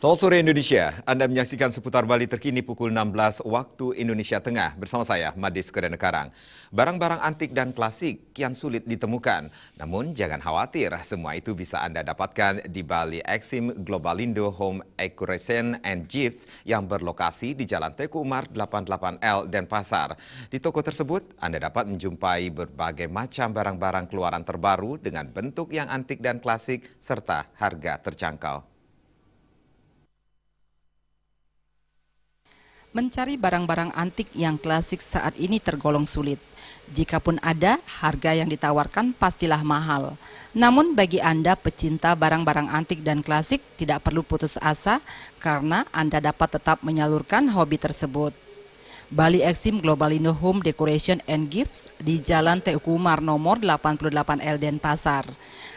Selamat sore Indonesia, Anda menyaksikan seputar Bali terkini pukul 16 waktu Indonesia Tengah bersama saya, Madis Kedenekarang. Barang-barang antik dan klasik kian sulit ditemukan, namun jangan khawatir, semua itu bisa Anda dapatkan di Bali Exim Globalindo Home Decoration and Gifts yang berlokasi di Jalan Teku Umar 88L Denpasar. Di toko tersebut, Anda dapat menjumpai berbagai macam barang-barang keluaran terbaru dengan bentuk yang antik dan klasik serta harga terjangkau. Mencari barang-barang antik yang klasik saat ini tergolong sulit. Jikapun ada, harga yang ditawarkan pastilah mahal. Namun bagi Anda pecinta barang-barang antik dan klasik tidak perlu putus asa karena Anda dapat tetap menyalurkan hobi tersebut. Bali Exim Globalindo Home Decoration and Gifts di Jalan Teku Umar nomor 88L Denpasar.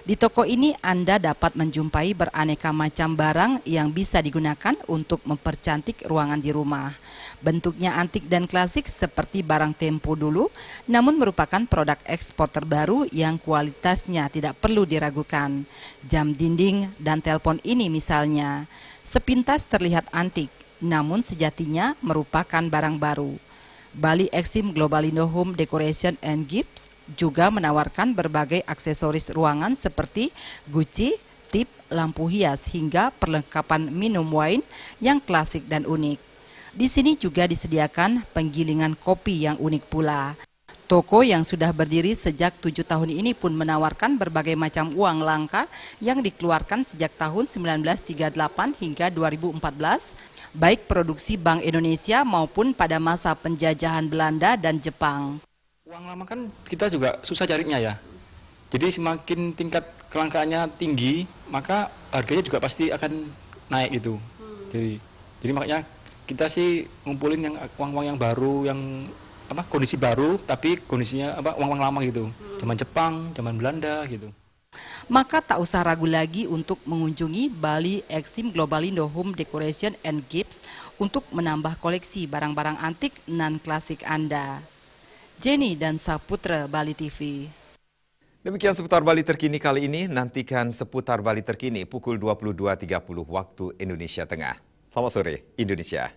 Di toko ini Anda dapat menjumpai beraneka macam barang yang bisa digunakan untuk mempercantik ruangan di rumah. Bentuknya antik dan klasik seperti barang tempo dulu, namun merupakan produk ekspor terbaru yang kualitasnya tidak perlu diragukan. Jam dinding dan telepon ini misalnya, sepintas terlihat antik, namun sejatinya merupakan barang baru. Bali Exim Globalindo Home Decoration and Gifts juga menawarkan berbagai aksesoris ruangan seperti guci, tip, lampu hias hingga perlengkapan minum wine yang klasik dan unik. Di sini juga disediakan penggilingan kopi yang unik pula. Toko yang sudah berdiri sejak 7 tahun ini pun menawarkan berbagai macam uang langka yang dikeluarkan sejak tahun 1938 hingga 2014, baik produksi Bank Indonesia maupun pada masa penjajahan Belanda dan Jepang. Uang lama kan kita juga susah carinya ya. Jadi semakin tingkat kelangkaannya tinggi, maka harganya juga pasti akan naik gitu. Jadi makanya kita sih ngumpulin yang uang-uang yang baru, yang kondisi baru, tapi kondisinya uang-uang lama gitu. Zaman Jepang, zaman Belanda gitu. Maka tak usah ragu lagi untuk mengunjungi Bali Exim Globalindo Home Decoration and Gifts untuk menambah koleksi barang-barang antik non klasik Anda. Jenny dan Saputra, Bali TV. Demikian seputar Bali terkini kali ini. Nantikan seputar Bali terkini pukul 22.30 waktu Indonesia Tengah. Selamat sore Indonesia.